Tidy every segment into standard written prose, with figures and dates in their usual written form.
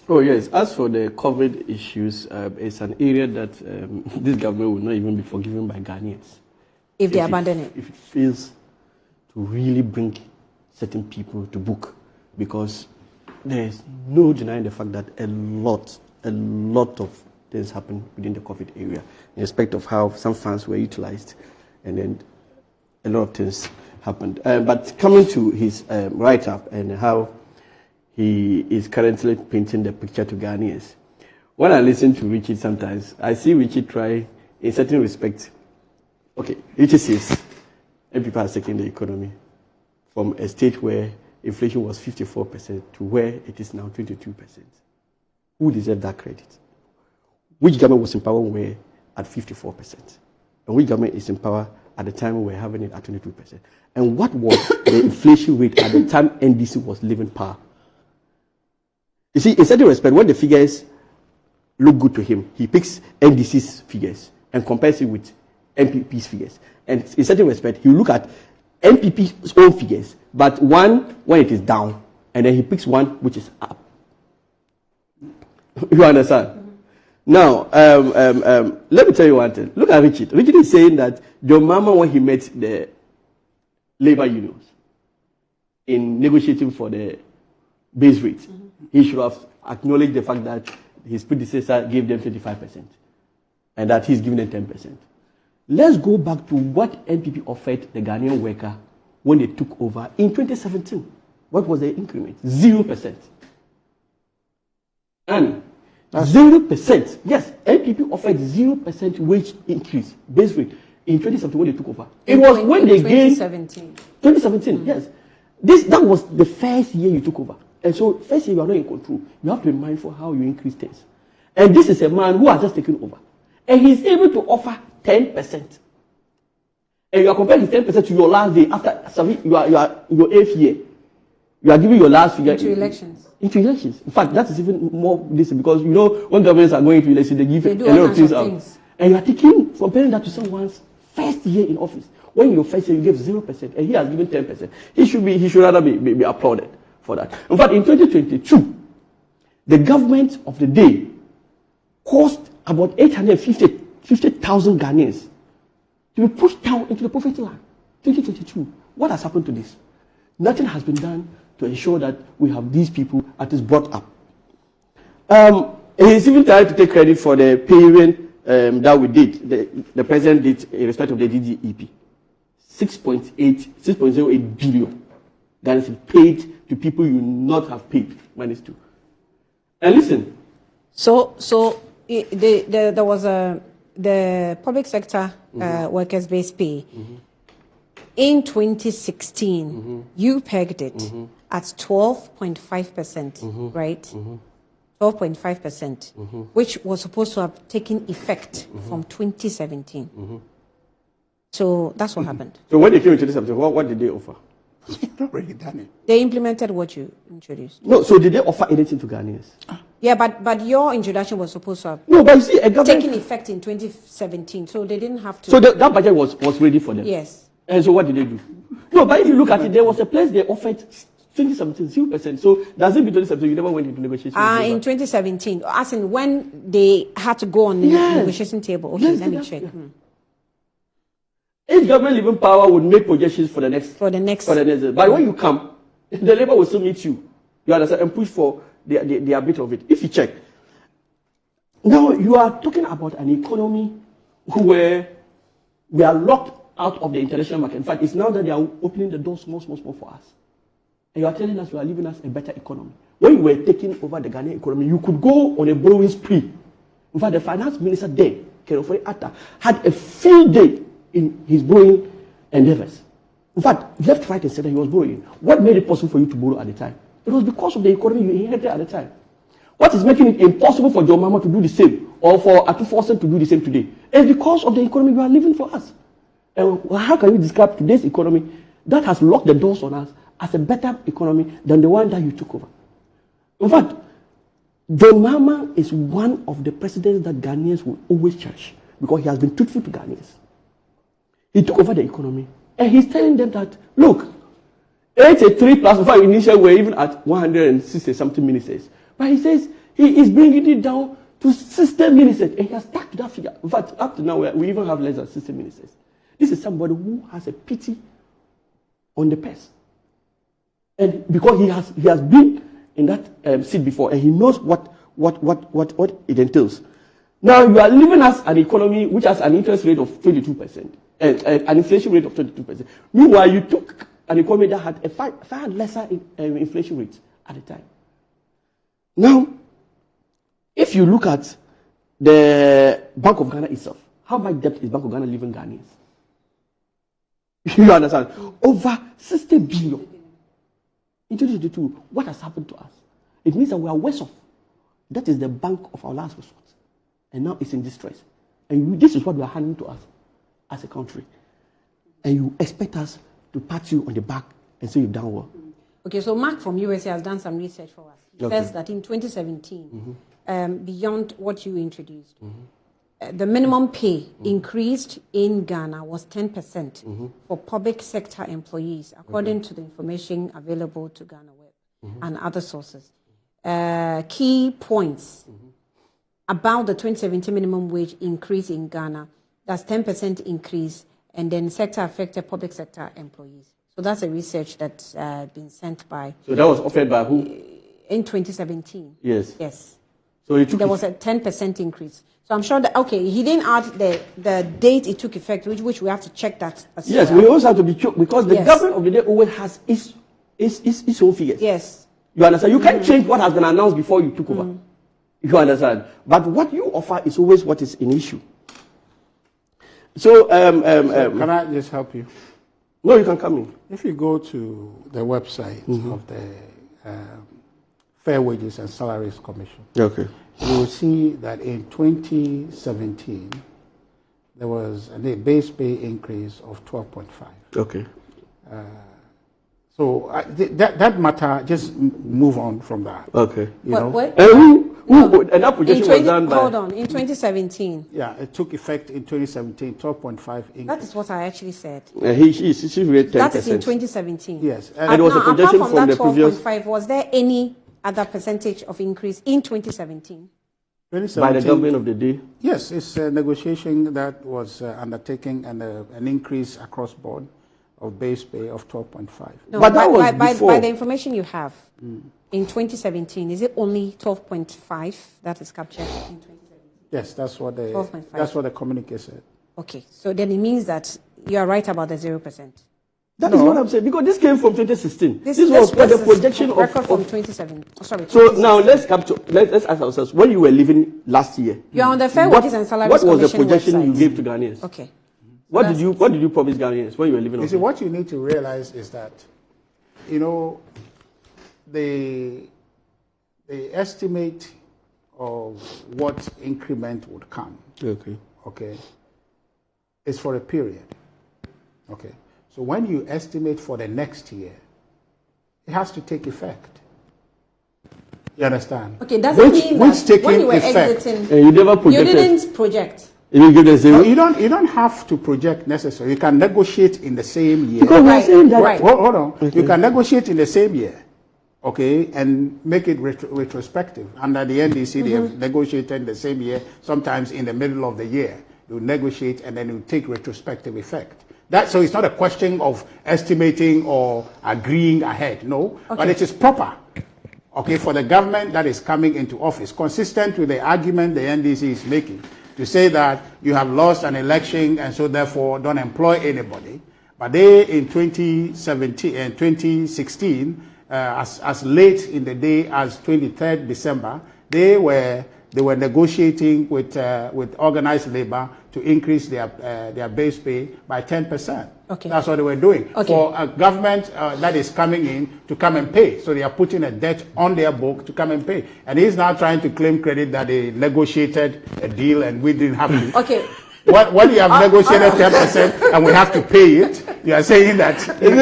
Oh, yes. As for the COVID issues, it's an area that this government will not even be forgiven by Ghanaians. If they abandon it. If it fails to really bring certain people to book, because there's no denying the fact that a lot of things happened within the COVID area in respect of how some funds were utilized, and then a lot of things happened. But coming to his write-up and how he is currently painting the picture to Ghanaians. When I listen to Richard sometimes, I see Richard try, in certain respect. Okay, Richard says, MPP has taken the economy from a state where inflation was 54% to where it is now 22%. Who deserves that credit? Which government was in power when we were at 54%? And which government is in power at the time we were having it at 22%? And what was the inflation rate at the time NDC was leaving power? You see, in certain respect, when the figures look good to him, he picks NDC's figures and compares it with MPP's figures. And in certain respect, he will look at MPP's own figures, but one when it is down, and then he picks one which is up. You understand? Mm-hmm. Now, let me tell you one thing. Look at Richard. Richard is saying that John Mahama, when he met the labor unions in negotiating for the base rate, mm-hmm. he should have acknowledged the fact that his predecessor gave them 25% and that he's giving them 10%. Let's go back to what MPP offered the Ghanaian worker when they took over in 2017. What was the increment? 0%. And 0%. Yes, MPP offered 0% wage increase, base rate, in 2017 when they took over. It was when they gained 2017, yes. That was the first year you took over. And so, first year you are not in control. You have to be mindful how you increase things. And this is a man who has just taken over. And he's able to offer 10%. And you are comparing his 10% to your last day after your 8th year. You are giving your last figure. Into elections. In fact, that is even more this because you know when governments are going to elections, they give a lot of things out. And you are comparing that to someone's first year in office. When your first year you gave 0%, and he has given 10%. He should rather be applauded for that. In fact, in 2022, the government of the day cost about 850,000 Ghanaians to be pushed down into the poverty line. 2022. What has happened to this? Nothing has been done to ensure that we have these people at least brought up. He's even trying to take credit for the payment that we did. The president did in respect of the DDEP. 6.08 billion that is paid to people you not have paid monies to. And listen. So there was the public sector workers' base pay. Mm-hmm. In 2016, mm-hmm. you pegged it mm-hmm. at 12.5%, mm-hmm. right? Mm-hmm. 12.5%, mm-hmm. which was supposed to have taken effect mm-hmm. from 2017. Mm-hmm. So that's what happened. So when they came into this episode, what did they offer? Already done it. They implemented what you introduced. No, so did they offer anything to Ghanaians? Yeah, but your introduction was supposed to have but you see, a government taken effect in 2017, so they didn't have to. So that budget was ready for them? Yes. And so what did they do? No, but if you look at it, there was a place they offered 2017, 0%. So does it be 2017? You never went into negotiation? In 2017, as in when they had to go on the negotiation table. Okay, let me check. Yeah. Each government living power would make projections for the next. But when you come, the labor will still meet you. You understand? And push for their bit of it. If you check. Now, you are talking about an economy where we are locked out of the international market. In fact, it's now that they are opening the door small for us. And you are telling us you are leaving us a better economy. When you were taking over the Ghanaian economy, you could go on a borrowing spree. In fact, the finance minister then, Akufo-Addo, had a field day in his borrowing endeavors. In fact, left, right, and center, he was borrowing. What made it possible for you to borrow at the time? It was because of the economy you inherited at the time. What is making it impossible for John Mahama to do the same, or for Akufo-Addo to do the same today? It's because of the economy you are living for us. And how can you describe today's economy that has locked the doors on us as a better economy than the one that you took over? In fact, John Mahama is one of the presidents that Ghanaians will always cherish because he has been truthful to Ghanaians. He took over the economy and he's telling them that, look, 83 plus 5 initially were even at 160 something ministers. But he says he is bringing it down to 60 ministers, and he has stuck to that figure. In fact, up to now, we even have less than 60 ministers. This is somebody who has a pity on the purse. And because he has been in that seat before, and he knows what it entails. Now you are leaving us an economy which has an interest rate of 22%, an inflation rate of 22%. Meanwhile, you took an economy that had a far lesser inflation rate at the time. Now, if you look at the Bank of Ghana itself, how much debt is Bank of Ghana leaving Ghanaians? You understand? Over 60 billion. In 2022, what has happened to us? It means that we are worse off. That is the bank of our last resort. And now it's in distress. And this is what we are handing to us as a country. And you expect us to pat you on the back and say you've done well. Okay, so Mark from USA has done some research for us. He says that in 2017, beyond what you introduced, the minimum pay increased in Ghana was 10% for public sector employees, according to the information available to Ghana Web and other sources. Key points about the 2017 minimum wage increase in Ghana, that's 10% increase, and then sector affected public sector employees. So that's a research that's been sent by... So that was offered by who? In 2017. Yes. Yes. So there was a 10% increase. So I'm sure that, okay, he didn't add the date it took effect, which we have to check that as yes, well. we also have to be sure, because the government of the day always has its own figures. Yes. You understand? You can't change what has been announced before you took over. You understand? But what you offer is always what is in issue. So, can I just help you? No, you can come in. If you go to the website of the Fair Wages and Salaries Commission, okay, you will see that in 2017, there was a base pay increase of 12.5. Okay. So that matter, just move on from that. Okay. You know? What? And that projection was done by... Hold on, in 2017. Yeah, it took effect in 2017, 12.5 increase. That is what I actually said. She read 10%. That is in 2017. Yes. And it was a projection apart from that the previous... 12.5, was there any other percentage of increase in 2017? By the government of the day? Yes, it's a negotiation that was undertaken and an increase across board of base pay of 12.5. No, but that was before. By the information you have, in 2017, is it only 12.5 that is captured in 2017? Yes, that's what the communique said. Okay, so then it means that you are right about the 0%. That is what I'm saying, because this came from 2016. This was this the projection of... record from 2017. Sorry. So now let's ask ourselves, when you were living last year... You are on the Fair Wages and Salaries What was the Commission projection website. you gave to Ghanaians? Okay. What did you promise Ghanaians when you were living on? You see, what you need to realize is that, you know, the estimate of what increment would come, okay, is for a period, okay. So when you estimate for the next year, it has to take effect. You understand? Okay, doesn't mean that when you were exiting, you never projected. You didn't project. You give the zero. No, you don't have to project necessarily. You can negotiate in the same year. Because we're saying that. Right. Hold on. Okay. You can negotiate in the same year, okay, and make it retrospective. Under the NDC, they have negotiated the same year. Sometimes in the middle of the year, you negotiate and then you take retrospective effect. So it's not a question of estimating or agreeing ahead, no, but it is proper, okay, for the government that is coming into office, consistent with the argument the NDC is making, to say that you have lost an election and so therefore don't employ anybody. But they in 2017 and 2016, as late in the day as 23rd December, they were negotiating with organized labor to increase their base pay by 10%. Okay. That's what they were doing. Okay. For a government that is coming in to come and pay. So they are putting a debt on their book to come and pay. And he's now trying to claim credit that they negotiated a deal and we didn't have to. Okay. When you have negotiated 10% and we have to pay it, you are saying that. So is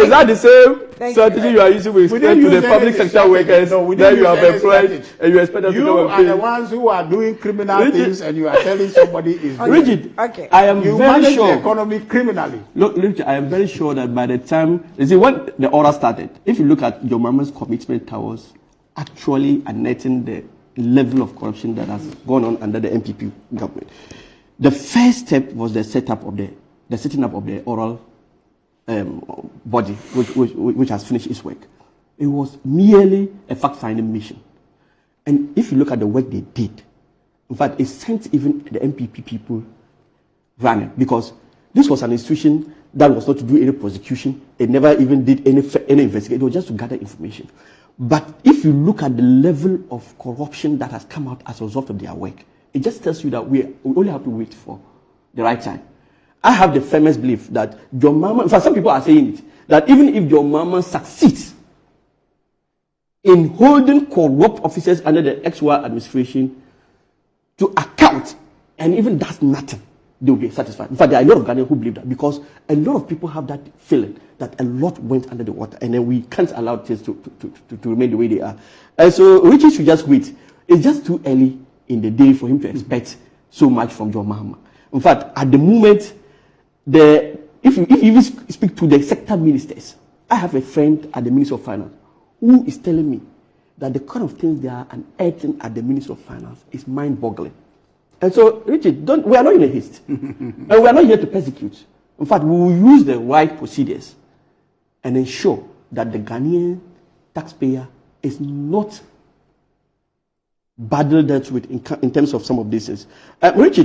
that the same strategy you are using with respect to the public sector workers that you have employed and you expect us to go and pay. You are the ones who are doing criminal things and you are telling somebody is doing. Rigid. Okay. I am You very manage sure. the economy criminally. Look, I am very sure that by the time, you see, when the order started, if you look at your mama's commitment towards actually unnetting the level of corruption that has gone on under the MPP government, the first step was the setting up of the oral body, which has finished its work. It was merely a fact-finding mission. And if you look at the work they did, in fact, it sent even the MPP people running, because this was an institution that was not to do any prosecution. It never even did any investigation. It was just to gather information. But if you look at the level of corruption that has come out as a result of their work, it just tells you that we only have to wait for the right time. I have the firmest belief that your mama, in fact, some people are saying it, that even if your mama succeeds in holding corrupt officers under the XY administration to account and even does nothing, they will be satisfied. In fact, there are a lot of Ghanaians who believe that, because a lot of people have that feeling that a lot went under the water and then we can't allow things to remain the way they are. And so Richie should just wait. It's just too early in the day for him to expect so much from John Mahama. In fact, at the moment, if you even speak to the sector ministers, I have a friend at the Ministry of Finance who is telling me that the kind of things they are unearthing at the Ministry of Finance is mind-boggling. And so, Richard, we are not in a haste. And we are not here to persecute. In fact, we will use the right procedures and ensure that the Ghanaian taxpayer is not badly dealt with in terms of some of these things. Richard,